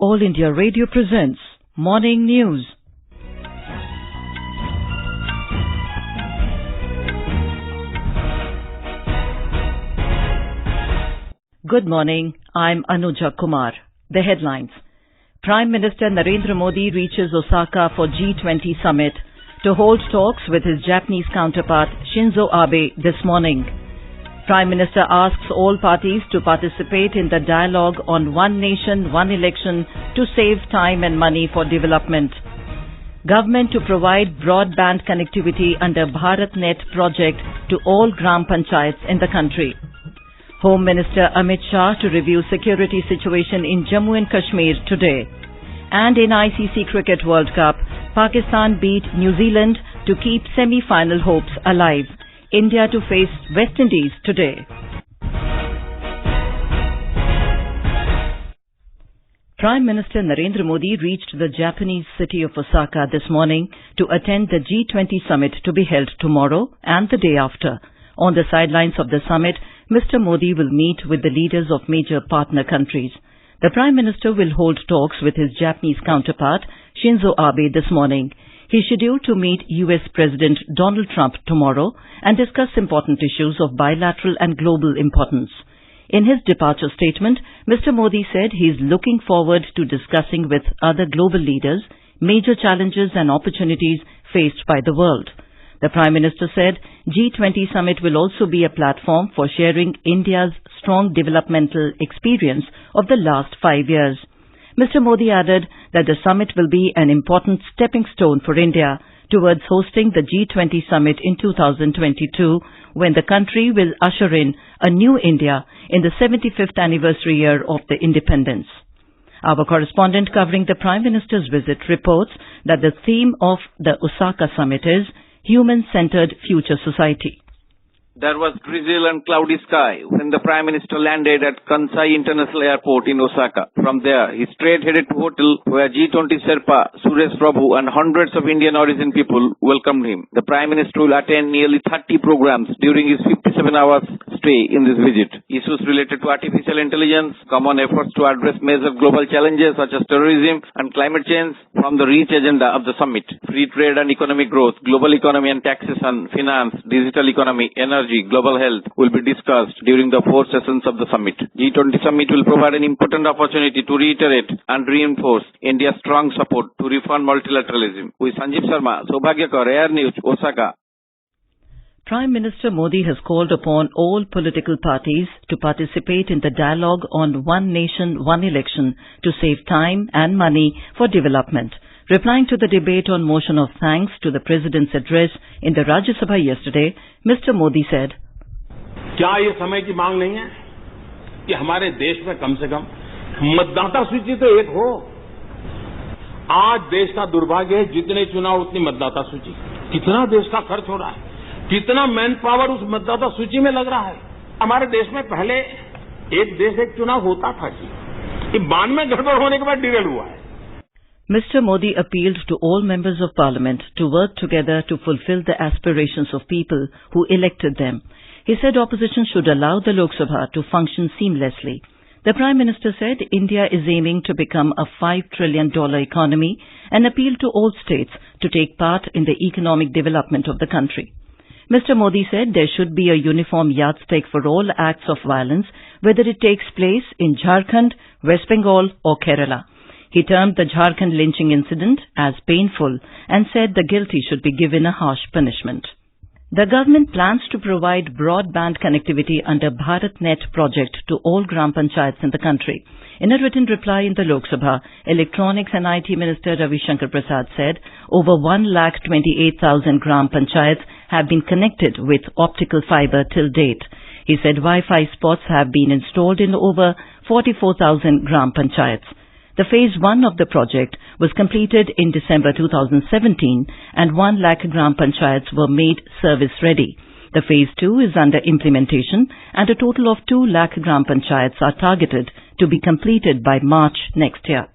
All India Radio presents Morning News. Good morning, I'm Anuja Kumar. The headlines. Prime Minister Narendra Modi reaches Osaka for G20 Summit to hold talks with his Japanese counterpart Shinzo Abe this morning. Prime Minister asks all parties to participate in the dialogue on One Nation, One Election to save time and money for development. Government to provide broadband connectivity under BharatNet project to all gram panchayats in the country. Home Minister Amit Shah to review security situation in Jammu and Kashmir today. And in ICC Cricket World Cup, Pakistan beat New Zealand to keep semi-final hopes alive. India to face West Indies today. Prime Minister Narendra Modi reached the Japanese city of Osaka this morning to attend the G20 Summit to be held tomorrow and the day after. On the sidelines of the summit, Mr. Modi will meet with the leaders of major partner countries. The Prime Minister will hold talks with his Japanese counterpart, Shinzo Abe, this morning. He is scheduled to meet US President Donald Trump tomorrow and discuss important issues of bilateral and global importance. In his departure statement, Mr. Modi said he is looking forward to discussing with other global leaders major challenges and opportunities faced by the world. The Prime Minister said G20 Summit will also be a platform for sharing India's strong developmental experience of the last 5 years. Mr. Modi added that the summit will be an important stepping stone for India towards hosting the G20 Summit in 2022, when the country will usher in a new India in the 75th anniversary year of the independence. Our correspondent covering the Prime Minister's visit reports that the theme of the Osaka Summit is Human-Centered Future Society. There was drizzle and cloudy sky when the Prime Minister landed at Kansai International Airport in Osaka. From there, he straight headed to hotel where G20 Sherpa, Suresh Prabhu and hundreds of Indian origin people welcomed him. The Prime Minister will attend nearly 30 programs during his 57 hours stay in this visit. Issues related to artificial intelligence, common efforts to address major global challenges such as terrorism and climate change from the rich agenda of the summit. Free trade and economic growth, global economy and taxation, finance, digital economy, energy, global health will be discussed during the 4 sessions of the summit. G20 Summit will provide an important opportunity to reiterate and reinforce India's strong support to reform multilateralism. With Sanjeev Sharma, Saubhagyakar, Air News, Osaka. Prime Minister Modi has called upon all political parties to participate in the dialogue on One Nation, One Election to save time and money for development. Replying to the debate on motion of thanks to the President's address in the Rajya Sabha yesterday, Mr. Modi said, क्या ये समय की मांग नहीं है कि हमारे देश में कम से कम मतदाता सूची तो एक हो? आज देश का दुर्भाग्य है, जितने चुनाव उतनी मतदाता सूची. कितना देश का खर्च हो रहा है, कितना मैन पावर उस मतदाता सूची में लग रहा है. हमारे देश में पहले एक देश एक चुनाव होता था जी, ये 92 में गड़बड़ होने के बाद डिरेल हुआ है. Mr. Modi appealed to all members of Parliament to work together to fulfill the aspirations of people who elected them. He said opposition should allow the Lok Sabha to function seamlessly. The Prime Minister said India is aiming to become a $5 trillion economy and appealed to all states to take part in the economic development of the country. Mr. Modi said there should be a uniform yardstick for all acts of violence, whether it takes place in Jharkhand, West Bengal or Kerala. He termed the Jharkhand lynching incident as painful and said the guilty should be given a harsh punishment. The government plans to provide broadband connectivity under BharatNet project to all gram panchayats in the country. In a written reply in the Lok Sabha, Electronics and IT Minister Ravi Shankar Prasad said over 128,000 gram panchayats have been connected with optical fibre till date. He said Wi-Fi spots have been installed in over 44,000 gram panchayats. The phase 1 of the project was completed in December 2017 and 1 lakh gram panchayats were made service ready. The phase 2 is under implementation and a total of 2 lakh gram panchayats are targeted to be completed by March next year.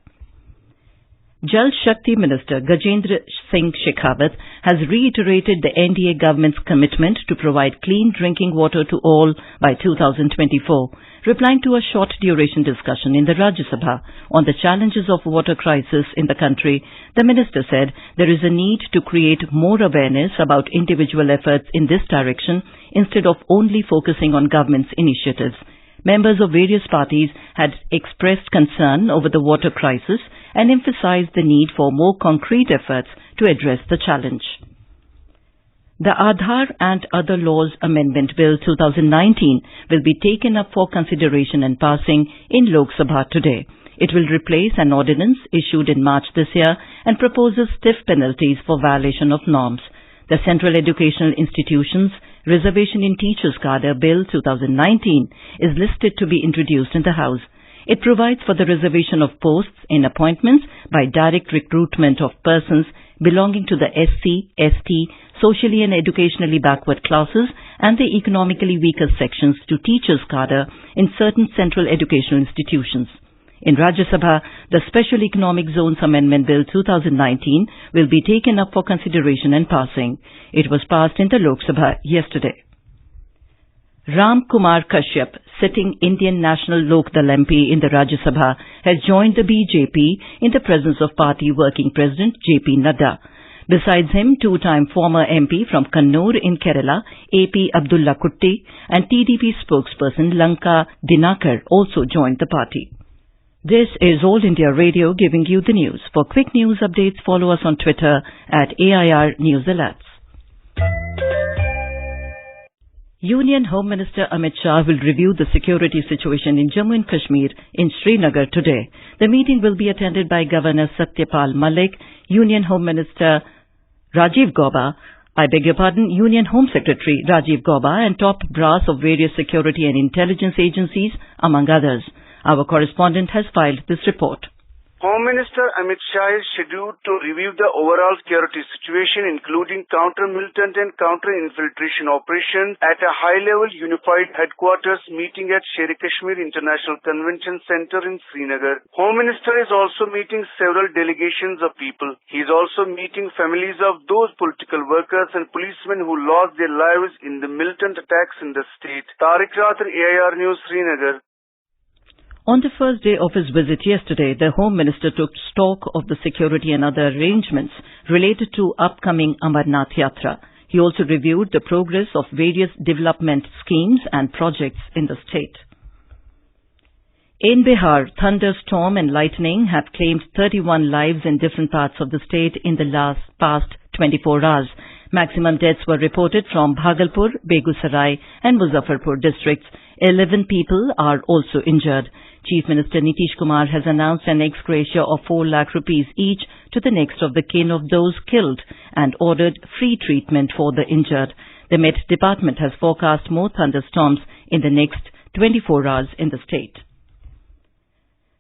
Jal Shakti Minister Gajendra Singh Shekhawat has reiterated the NDA government's commitment to provide clean drinking water to all by 2024. Replying to a short-duration discussion in the Rajya Sabha on the challenges of water crisis in the country, the minister said there is a need to create more awareness about individual efforts in this direction instead of only focusing on government's initiatives. Members of various parties had expressed concern over the water crisis and emphasized the need for more concrete efforts to address the challenge. The Aadhaar and Other Laws Amendment Bill 2019 will be taken up for consideration and passing in Lok Sabha today. It will replace an ordinance issued in March this year and proposes stiff penalties for violation of norms. The Central Educational Institutions Reservation in Teachers Cadre Bill 2019 is listed to be introduced in the House. It provides for the reservation of posts in appointments by direct recruitment of persons belonging to the SC, ST, socially and educationally backward classes and the economically weaker sections to teachers' cadre in certain central educational institutions. In Rajya Sabha, the Special Economic Zones Amendment Bill 2019 will be taken up for consideration and passing. It was passed in the Lok Sabha yesterday. Ram Kumar Kashyap, sitting Indian National Lok Dal MP in the Rajya Sabha, has joined the BJP in the presence of party working president JP Nadda. Besides him, two-time former MP from Kannur in Kerala, AP Abdullah Kutti, and TDP spokesperson Lanka Dinakar also joined the party. This is All India Radio giving you the news. For quick news updates, follow us on Twitter at AIR News Alerts. Union Home Minister Amit Shah will review the security situation in Jammu and Kashmir in Srinagar today. The meeting will be attended by Governor Satyapal Malik, Union Home Minister Rajiv Gauba, Union Home Secretary Rajiv Gauba and top brass of various security and intelligence agencies, among others. Our correspondent has filed this report. Home Minister Amit Shah is scheduled to review the overall security situation, including counter-militant and counter-infiltration operations at a high-level unified headquarters meeting at Sher-e-Kashmir International Convention Center in Srinagar. Home Minister is also meeting several delegations of people. He is also meeting families of those political workers and policemen who lost their lives in the militant attacks in the state. Tariq Rathar, AIR News, Srinagar. On the first day of his visit yesterday, the Home Minister took stock of the security and other arrangements related to upcoming Amarnath Yatra. He also reviewed the progress of various development schemes and projects in the state. In Bihar, thunderstorm and lightning have claimed 31 lives in different parts of the state in the past 24 hours. Maximum deaths were reported from Bhagalpur, Begussarai and Muzaffarpur districts. 11 people are also injured. Chief Minister Nitish Kumar has announced an ex gratia of 4 lakh rupees each to the next of the kin of those killed and ordered free treatment for the injured. The Met Department has forecast more thunderstorms in the next 24 hours in the state.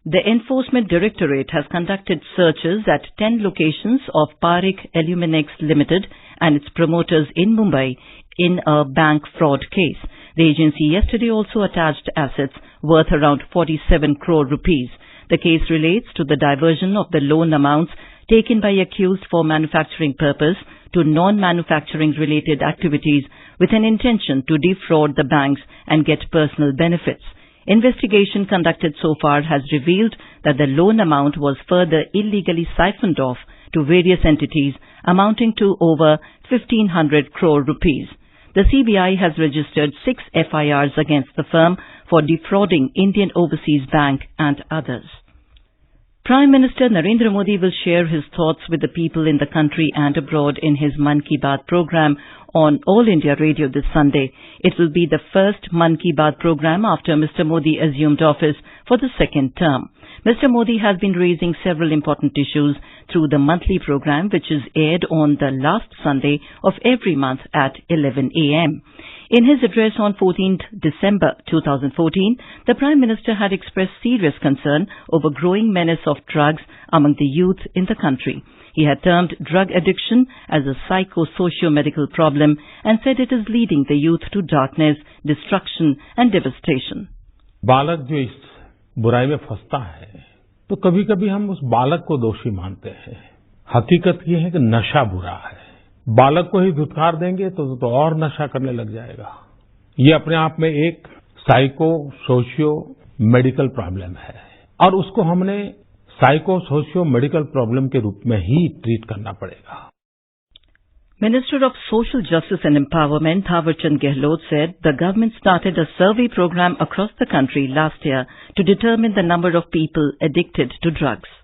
The Enforcement Directorate has conducted searches at 10 locations of Parekh Aluminex Limited and its promoters in Mumbai in a bank fraud case. The agency yesterday also attached assets worth around 47 crore rupees. The case relates to the diversion of the loan amounts taken by accused for manufacturing purpose to non-manufacturing related activities with an intention to defraud the banks and get personal benefits. Investigation conducted so far has revealed that the loan amount was further illegally siphoned off to various entities amounting to over 1,500 crore rupees. The CBI has registered 6 FIRs against the firm for defrauding Indian Overseas Bank and others. Prime Minister Narendra Modi will share his thoughts with the people in the country and abroad in his Mann Ki Baat program on All India Radio this Sunday. It will be the first Mann Ki Baat program after Mr. Modi assumed office for the second term. Mr. Modi has been raising several important issues through the monthly program, which is aired on the last Sunday of every month at 11 a.m. In his address on 14th December 2014, the Prime Minister had expressed serious concern over growing menace of drugs among the youth in the country. He had termed drug addiction as a psycho-socio-medical problem and said it is leading the youth to darkness, destruction and devastation. बालक जो इस बुराई में फंसता है तो कभी कभी हम उस बालक को दोषी मानते हैं। हकीकत ये है कि नशा बुरा है। बालक को ही धुतकार देंगे तो और नशा करने लग जाएगा। ये अपने आप में एक साइको सोशियो मेडिकल प्रॉब्लम है और उसको हमने साइको सोशियो मेडिकल प्रॉब्लम के रूप में ही ट्रीट करना पड़ेगा। Minister of Social Justice and Empowerment, Thawar Chand Gehlot, said the government started a survey program across the country last year to determine the number of people addicted to drugs.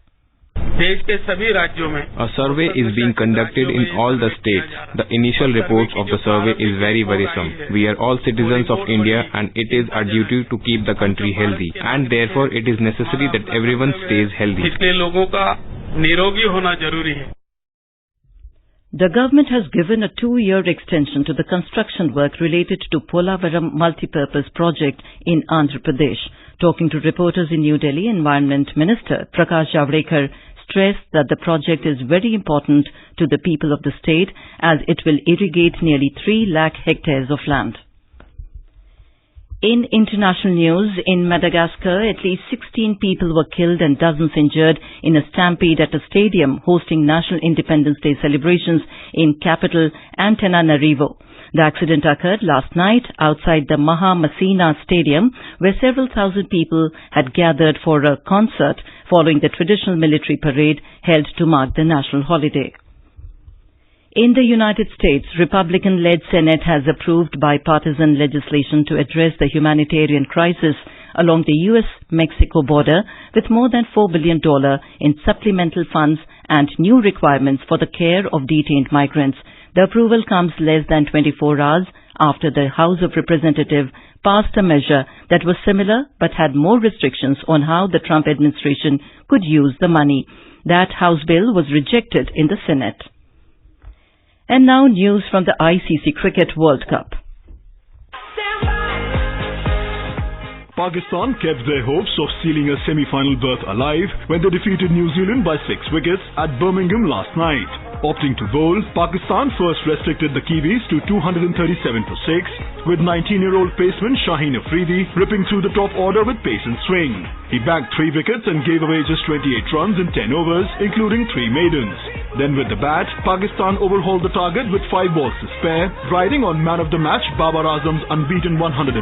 देश के सभी राज्यों में A survey is being conducted in all the states. The initial reports of the survey is very worrisome. We are all citizens of India and it is our duty to keep the country healthy and therefore it is necessary that everyone stays healthy. इसलिए लोगों का निरोगी होना जरूरी है। The government has given a 2-year extension to the construction work related to Polavaram multipurpose project in Andhra Pradesh. Talking to reporters in New Delhi, Environment Minister Prakash Javadekar stressed that the project is very important to the people of the state as it will irrigate nearly 3 lakh hectares of land. In international news, in Madagascar, at least 16 people were killed and dozens injured in a stampede at a stadium hosting National Independence Day celebrations in capital Antananarivo. The accident occurred last night outside the Maha Masina Stadium, where several thousand people had gathered for a concert following the traditional military parade held to mark the national holiday. In the United States, Republican-led Senate has approved bipartisan legislation to address the humanitarian crisis along the U.S.-Mexico border with more than $4 billion in supplemental funds and new requirements for the care of detained migrants. The approval comes less than 24 hours after the House of Representatives passed a measure that was similar but had more restrictions on how the Trump administration could use the money. That House bill was rejected in the Senate. And now news from the ICC Cricket World Cup. Pakistan kept their hopes of sealing a semi-final berth alive when they defeated New Zealand by 6 wickets at Birmingham last night. Opting to bowl, Pakistan first restricted the Kiwis to 237 for 6, with 19-year-old paceman Shaheen Afridi ripping through the top order with pace and swing. He bagged 3 wickets and gave away just 28 runs in 10 overs, including 3 maidens. Then with the bat, Pakistan overhauled the target with 5 balls to spare, riding on man of the match Babar Azam's unbeaten 101,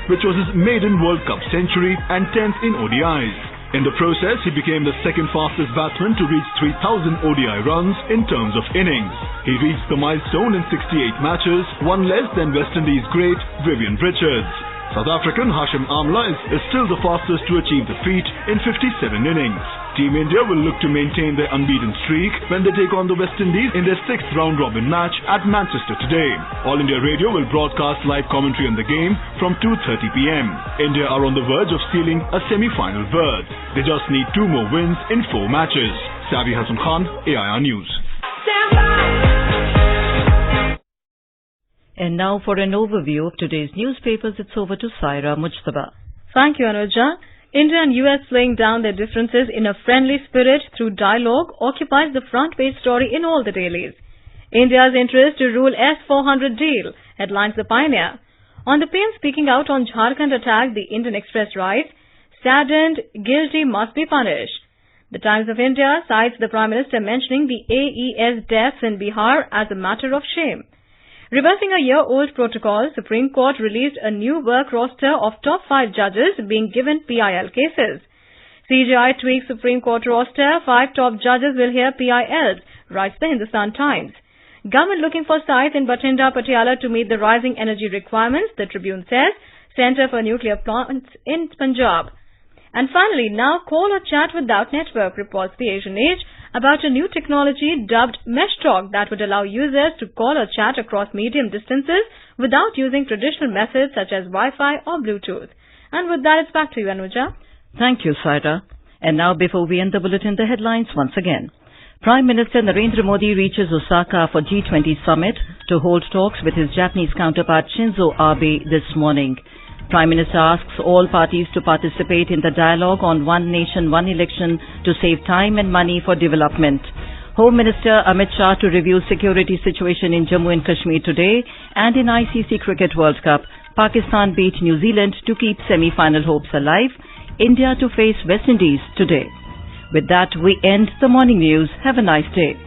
which was his maiden World Cup century and 10th in ODIs. In the process, he became the second fastest batsman to reach 3,000 ODI runs in terms of innings. He reached the milestone in 68 matches, one less than West Indies great Vivian Richards. South African Hashim Amla is still the fastest to achieve the feat in 57 innings. Team India will look to maintain their unbeaten streak when they take on the West Indies in their 6th round-robin match at Manchester today. All India Radio will broadcast live commentary on the game from 2:30 p.m. India are on the verge of sealing a semi-final berth. They just need 2 more wins in 4 matches. Savi Hassan Khan, AIR News. And now for an overview of today's newspapers, it's over to Saira Mujtaba. Thank you, Anuja. India and US playing down their differences in a friendly spirit through dialogue occupies the front page story in all the dailies. India's interest to rule S-400 deal, headlines The Pioneer. On the PM speaking out on Jharkhand attack, the Indian Express writes, saddened, guilty must be punished. The Times of India cites the Prime Minister mentioning the AES deaths in Bihar as a matter of shame. Reversing a year-old protocol, Supreme Court released a new work roster of top 5 judges being given PIL cases. CJI tweaks Supreme Court roster, 5 top judges will hear PILs, writes the Hindustan Times. Government looking for sites in Bathinda, Patiala to meet the rising energy requirements, the Tribune says. Centre for Nuclear Plants in Punjab. And finally, now call or chat without network, reports the Asian Age, about a new technology dubbed Mesh Talk that would allow users to call or chat across medium distances without using traditional methods such as Wi-Fi or Bluetooth. And with that, it's back to you, Anuja. Thank you, Saira. And now, before we end the bulletin, the headlines once again. Prime Minister Narendra Modi reaches Osaka for G20 Summit to hold talks with his Japanese counterpart Shinzo Abe this morning. Prime Minister asks all parties to participate in the dialogue on One Nation, One Election to save time and money for development. Home Minister Amit Shah to review security situation in Jammu and Kashmir today. And in ICC Cricket World Cup, Pakistan beat New Zealand to keep semi-final hopes alive. India to face West Indies today. With that, we end the morning news. Have a nice day.